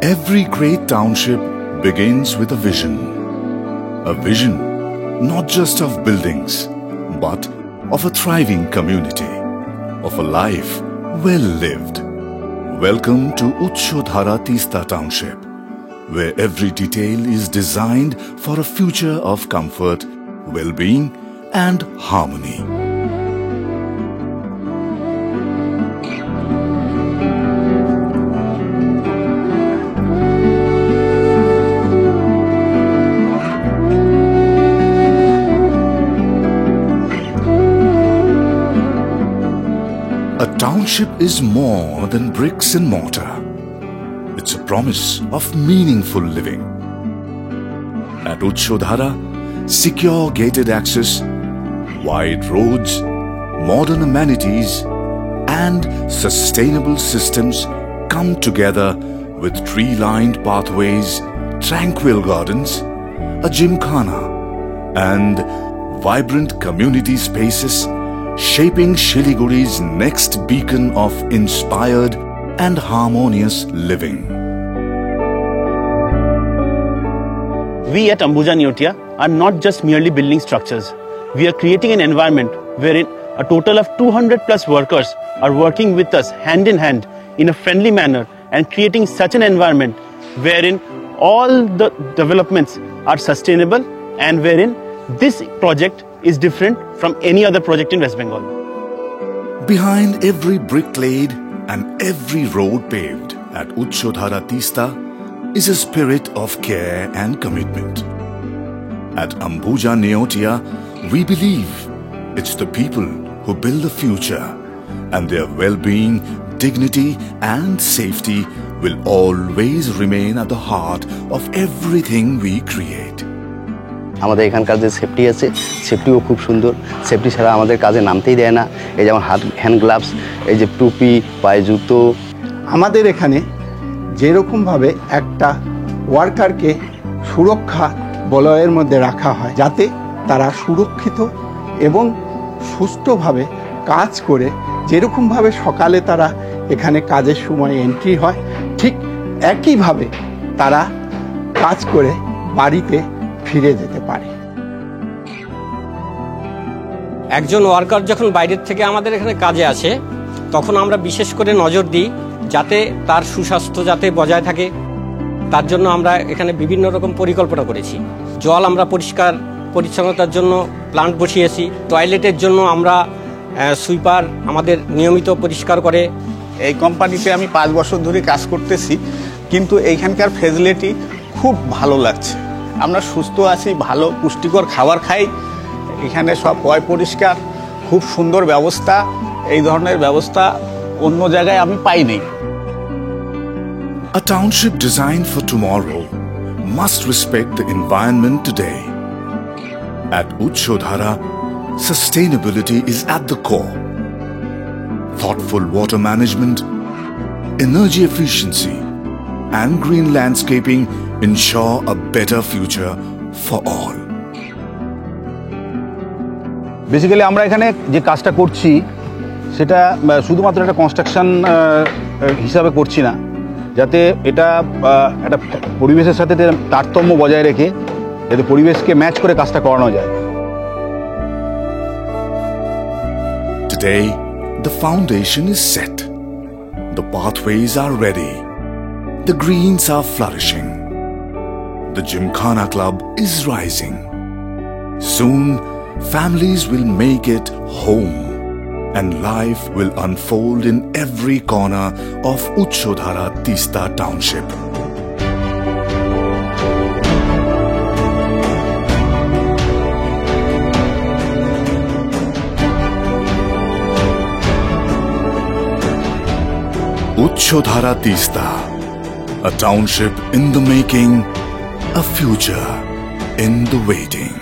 Every great township begins with a vision. A vision not just of buildings, but of a thriving community, of a life well lived. Welcome to Utshodhara Teesta Township, where every detail is designed for a future of comfort, well-being and harmony. A township is more than bricks and mortar. It's a promise of meaningful living. At Utshodhara, secure gated access, wide roads, modern amenities and sustainable systems come together with tree-lined pathways, tranquil gardens, a gymkhana and vibrant community spaces, shaping Siliguri's next beacon of inspired and harmonious living. We at Ambuja Neotia are not just merely building structures. We are creating an environment wherein a total of 200 plus workers are working with us hand in hand in a friendly manner and creating such an environment wherein all the developments are sustainable and wherein this project is different from any other project in West Bengal. Behind every brick laid and every road paved at Utshodhara Teesta is a spirit of care and commitment. At Ambuja Neotia, we believe it's the people who build the future, and their well-being, dignity and safety will always remain at the heart of everything we create. আমাদের এখানকার যে safety আছে সেফটিও খুব সুন্দর safety ছাড়া আমাদের কাজে নামতেই দেয় না এই যেমন হ্যান্ড গ্লাভস এই যে টুপি পায়ে জুতো আমাদের এখানে যেরকম ভাবে একটা ওয়ার্কারকে সুরক্ষা বলয়ের মধ্যে রাখা হয় যাতে তারা সুরক্ষিত এবং সুষ্ঠুভাবে কাজ করে যেরকম ভাবে সকালে তারা এখানে কাজের সময় এন্ট্রি হয় ঠিক একই ভাবে তারা কাজ করে বাড়িতে ফিরে যেতে পারে একজন ওয়ার্কার যখন বাইরের থেকে আমাদের এখানে কাজে আসে তখন আমরা বিশেষ করে নজর দিই যাতে তার সুস্বাস্থ্য যাতে বজায় থাকে তার জন্য আমরা এখানে বিভিন্ন রকম পরিকল্পনা করেছি জল আমরা পরিষ্কার পরিচ্ছন্নতার জন্য প্লান্ট বসিয়েছি টয়লেটের জন্য আমরা সুইপার আমাদের নিয়মিত পরিষ্কার করে এই কোম্পানিতে আমি 5 বছর ধরে কাজ করতেছি কিন্তু এইখানকার ফ্যাসিলিটি খুব ভালো লাগছে আমরা সুস্থ আছি ভালো পুষ্টিকর খাবার খাই এখানে সব পয় পরিষ্কার খুব সুন্দর ব্যবস্থা এই ধরনের ব্যবস্থা অন্য জায়গায় আমি পাইনি A township designed for tomorrow must respect the environment today. At Utshodhara, sustainability is at the core. Thoughtful water management, energy efficiency and green landscaping ensure a better future for all. Basically আমরা এখানে যে কাজটা করছি সেটা শুধুমাত্র একটা construction হিসাবে করছি না যাতে এটা একটা পরিবেশের সাথে তারতম্য বজায় রেখে যাতে পরিবেশকে ম্যাচ করে কাজটা করানো যায় Today, the foundation is set. The pathways are ready. The greens are flourishing. The Gymkhana Club is rising. Soon, families will make it home and life will unfold in every corner of Utshodhara Teesta Township. Utshodhara Teesta, a township in the making, a future in the waiting.